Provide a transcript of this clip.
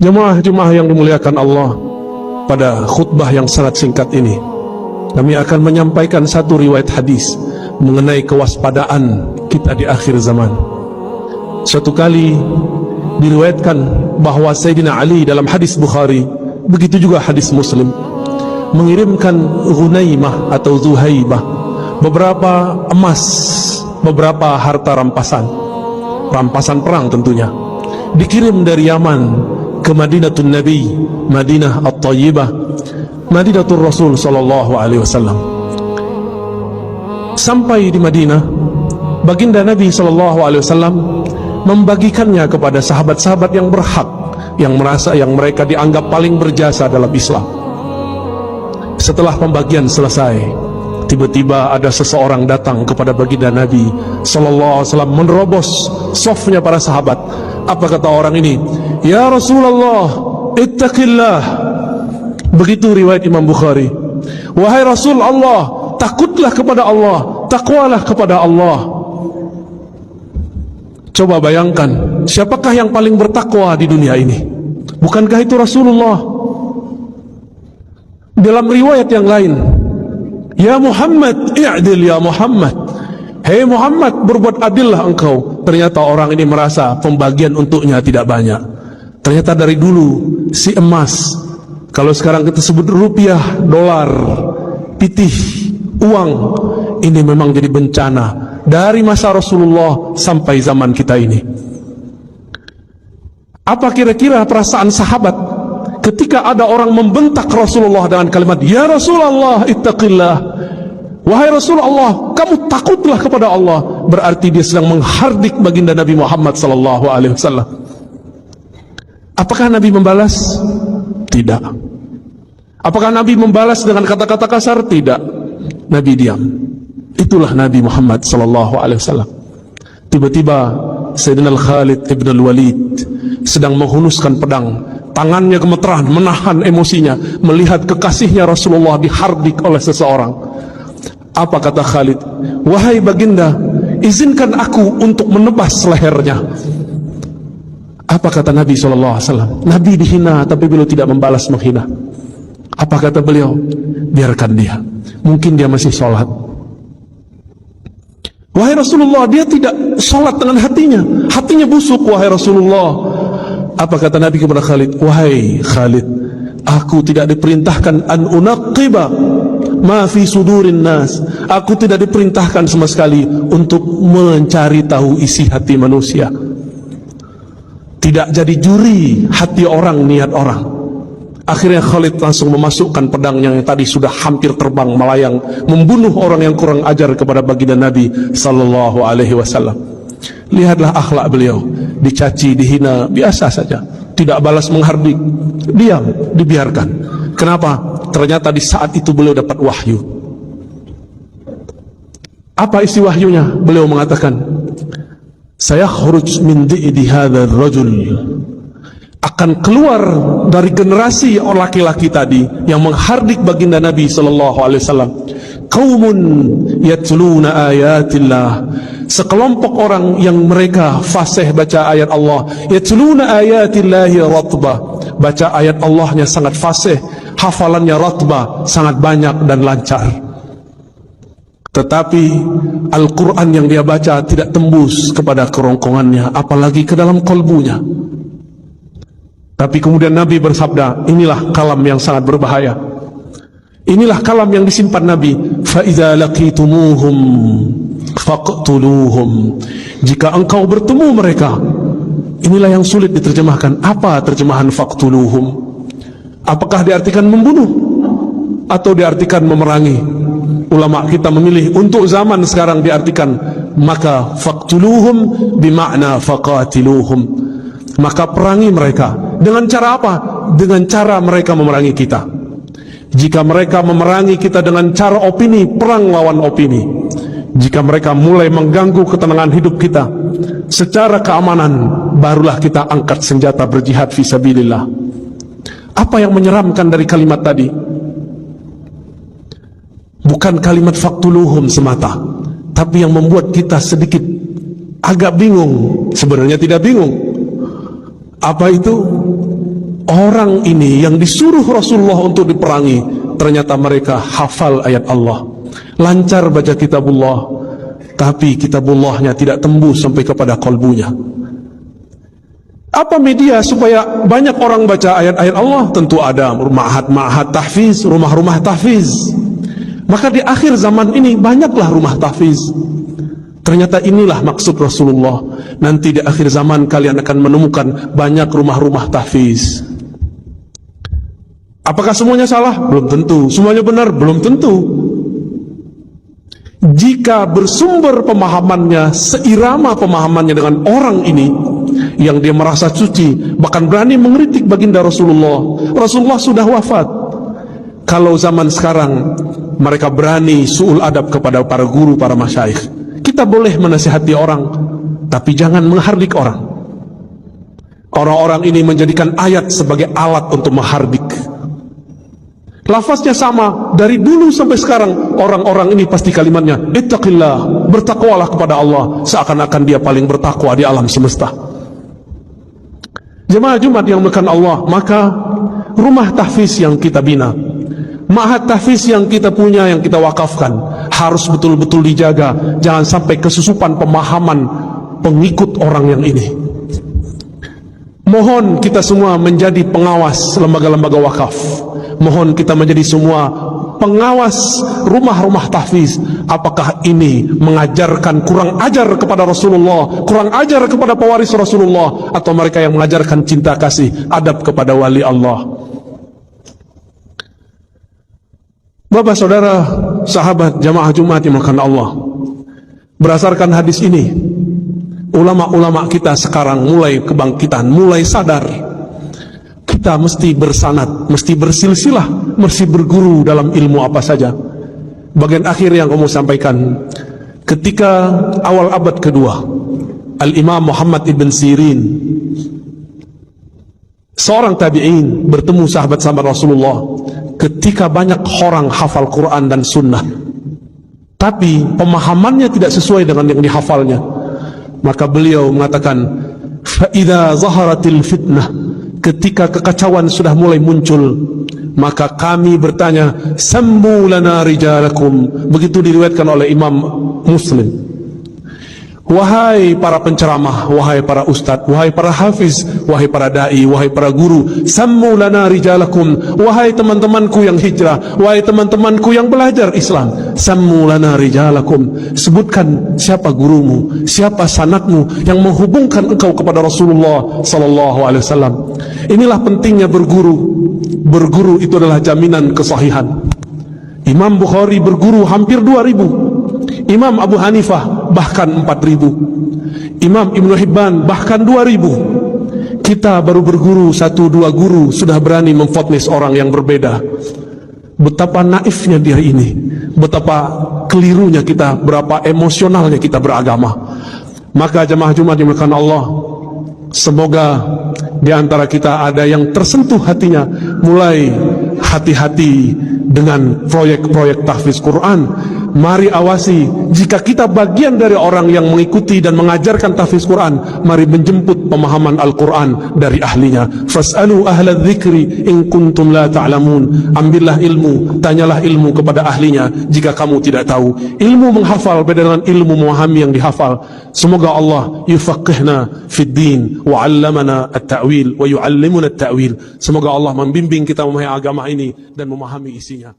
Jemaah-jemaah yang dimuliakan Allah, pada khutbah yang sangat singkat ini kami akan menyampaikan satu riwayat hadis mengenai kewaspadaan kita di akhir zaman. Suatu kali diriwayatkan bahwa Sayyidina Ali dalam hadis Bukhari, begitu juga hadis Muslim, mengirimkan Ghunaimah atau Zuhaibah beberapa emas, beberapa harta rampasan perang tentunya, dikirim dari Yaman ke Madinatul Nabi, Madinah At-Tayyibah, Madinatul Rasul sallallahu alaihi wasallam. Sampai di Madinah, baginda Nabi sallallahu alaihi wasallam membagikannya kepada sahabat-sahabat yang berhak, yang merasa yang mereka dianggap paling berjasa dalam Islam. Setelah pembagian selesai, tiba-tiba ada seseorang datang kepada baginda Nabi sallallahu alaihi wasallam, menerobos safnya para sahabat. Apa kata orang ini? Ya Rasulullah, ittaqillah. Begitu riwayat Imam Bukhari. Wahai Rasul Allah, takutlah kepada Allah, takwalah kepada Allah. Coba bayangkan, siapakah yang paling bertakwa di dunia ini? Bukankah itu Rasulullah? Dalam riwayat yang lain, ya Muhammad, i'dil ya Muhammad. Hei Muhammad, berbuat adillah engkau. Ternyata orang ini merasa pembagian untuknya tidak banyak. Ternyata dari dulu si emas, kalau sekarang kita sebut rupiah, dolar, pitih, uang, ini memang jadi bencana dari masa Rasulullah sampai zaman kita ini. Apa kira-kira perasaan sahabat ketika ada orang membentak Rasulullah dengan kalimat, ya Rasulullah, ittaqillah. Wahai Rasulullah, kamu takutlah kepada Allah. Berarti dia sedang menghardik baginda Nabi Muhammad sallallahu alaihi wasallam. Apakah Nabi membalas? Tidak. Apakah Nabi membalas dengan kata-kata kasar? Tidak. Nabi diam. Itulah Nabi Muhammad sallallahu alaihi wasallam. Tiba-tiba Sayyidina Khalid ibn al-Walid sedang menghunuskan pedang. Tangannya gemeteran, menahan emosinya melihat kekasihnya Rasulullah dihardik oleh seseorang. Apa kata Khalid? Wahai baginda, izinkan aku untuk menebas lehernya. Apa kata Nabi SAW? Nabi dihina, tapi beliau tidak membalas menghina. Apa kata beliau? Biarkan dia, mungkin dia masih sholat. Wahai Rasulullah, dia tidak sholat dengan hatinya, hatinya busuk. Wahai Rasulullah, apa kata Nabi kepada Khalid? Wahai Khalid, aku tidak diperintahkan an unaqiba ma fi sudurin nas. Aku tidak diperintahkan sama sekali untuk mencari tahu isi hati manusia. Tidak jadi juri hati orang, niat orang. Akhirnya Khalid langsung memasukkan pedangnya yang tadi sudah hampir terbang melayang, membunuh orang yang kurang ajar kepada baginda Nabi sallallahu alaihi wasallam. Lihatlah akhlak beliau, dicaci, dihina, biasa saja, tidak balas menghardik, diam, dibiarkan. Kenapa? Ternyata di saat itu beliau dapat wahyu. Apa isi wahyunya? Beliau mengatakan, saya khuruj min di'di hadzal rajul, akan keluar dari generasi laki-laki tadi yang menghardik baginda Nabi sallallahu alaihi wasallam, qaumun yatluna ayatillah, sekelompok orang yang mereka fasih baca ayat Allah, yatluna ayatillahi ratba, baca ayat Allahnya sangat fasih, hafalannya ratba, sangat banyak dan lancar. Tetapi Al-Quran yang dia baca tidak tembus kepada kerongkongannya, apalagi ke dalam kalbunya. Tapi kemudian Nabi bersabda, inilah kalam yang sangat berbahaya. Inilah kalam yang disimpan Nabi. فَإِذَا لَقِيتُمُوهُمْ فَقْتُلُوهُمْ. Jika engkau bertemu mereka, inilah yang sulit diterjemahkan. Apa terjemahan faqtuluhum? Apakah diartikan membunuh atau diartikan memerangi? Ulama kita memilih untuk zaman sekarang diartikan, maka faqtuluhum bimakna faqatiluhum. Maka perangi mereka. Dengan cara apa? Dengan cara mereka memerangi kita. Jika mereka memerangi kita dengan cara opini, perang lawan opini. Jika mereka mulai mengganggu ketenangan hidup kita secara keamanan, barulah kita angkat senjata berjihad fisabilillah. Apa yang menyeramkan dari kalimat tadi? Bukan kalimat faqtuluhum semata, tapi yang membuat kita sedikit agak bingung. Sebenarnya tidak bingung. Apa itu? orang ini yang disuruh Rasulullah untuk diperangi, ternyata mereka hafal ayat Allah, lancar baca kitabullah, tapi kitabullahnya tidak tembus sampai kepada kalbunya. Apa media supaya banyak orang baca ayat-ayat Allah? Tentu ada ma'had tahfiz, rumah-rumah tahfiz. Maka di akhir zaman ini banyaklah rumah tahfiz. Ternyata inilah maksud Rasulullah. Nanti di akhir zaman kalian akan menemukan banyak rumah-rumah tahfiz. Apakah semuanya salah? Belum tentu. Semuanya benar? Belum tentu. Jika bersumber pemahamannya, seirama pemahamannya dengan orang ini yang dia merasa suci, bahkan berani mengkritik baginda Rasulullah. Rasulullah sudah wafat. Kalau zaman sekarang mereka berani su'ul adab kepada para guru, para masyayikh, kita boleh menasihati orang, tapi jangan menghardik orang. Orang-orang ini menjadikan ayat sebagai alat untuk menghardik. Lafaznya sama, dari dulu sampai sekarang orang-orang ini pasti kalimatnya ittaqillah, bertakwalah kepada Allah, seakan-akan dia paling bertakwa di alam semesta. Jemaah Jumat yang dimuliakan Allah, maka rumah tahfiz yang kita bina, ma'had tahfiz yang kita punya, yang kita wakafkan, harus betul-betul dijaga. Jangan sampai kesusupan pemahaman pengikut orang yang ini. Mohon kita semua menjadi pengawas lembaga-lembaga wakaf. Mohon kita menjadi semua pengawas rumah-rumah tahfiz. Apakah ini mengajarkan kurang ajar kepada Rasulullah, kurang ajar kepada pewaris Rasulullah, atau mereka yang mengajarkan cinta kasih, adab kepada wali Allah? Bapak, saudara, sahabat jamaah Jumat yang dimuliakan Allah, berdasarkan hadis ini, ulama-ulama kita sekarang mulai kebangkitan, mulai sadar. Kita mesti bersanad, mesti bersilsilah, mesti berguru dalam ilmu apa saja. Bagian akhir yang kamu sampaikan, ketika awal abad kedua, Al-Imam Muhammad ibn Sirin, seorang tabi'in, bertemu sahabat-sahabat Rasulullah. Ketika banyak orang hafal Quran dan Sunnah, tapi pemahamannya tidak sesuai dengan yang dihafalnya, maka beliau mengatakan, فَإِذَا ظَهَرَتِ الْفِتْنَةِ, ketika kekacauan sudah mulai muncul, maka kami bertanya, sammu lana rijalakum. Begitu diriwayatkan oleh Imam Muslim. Wahai para penceramah, wahai para ustadz, wahai para hafiz, wahai para da'i, wahai para guru, sammu lana rijalakum. Wahai teman-temanku yang hijrah, wahai teman-temanku yang belajar Islam, sammu lana rijalakum. Sebutkan siapa gurumu, siapa sanadmu yang menghubungkan engkau kepada Rasulullah sallallahu alaihi wasallam. Inilah pentingnya berguru. Berguru itu adalah jaminan kesahihan. Imam Bukhari berguru hampir 2000. Imam Abu Hanifah bahkan 4000. Imam Ibnu Hibban bahkan 2000. Kita baru berguru 1-2 guru sudah berani memfotnis orang yang berbeda. Betapa naifnya dia ini, betapa kelirunya kita, berapa emosionalnya kita beragama. Maka jemaah Jumat yang dimuliakan Allah, semoga di antara kita ada yang tersentuh hatinya, mulai hati-hati dengan proyek-proyek tahfiz Quran. Mari awasi, jika kita bagian dari orang yang mengikuti dan mengajarkan tahfiz Quran, mari menjemput pemahaman Al-Quran dari ahlinya. Fas'alu ahla dzikri in kuntum la ta'lamun. Ambillah ilmu, tanyalah ilmu kepada ahlinya jika kamu tidak tahu. Ilmu menghafal beda dengan ilmu memahami yang dihafal. Semoga Allah yufaqihna fid din wa 'allamana at-ta'wil wa yu'allimuna at-ta'wil. Semoga Allah membimbing kita memahami agama ini dan memahami isinya.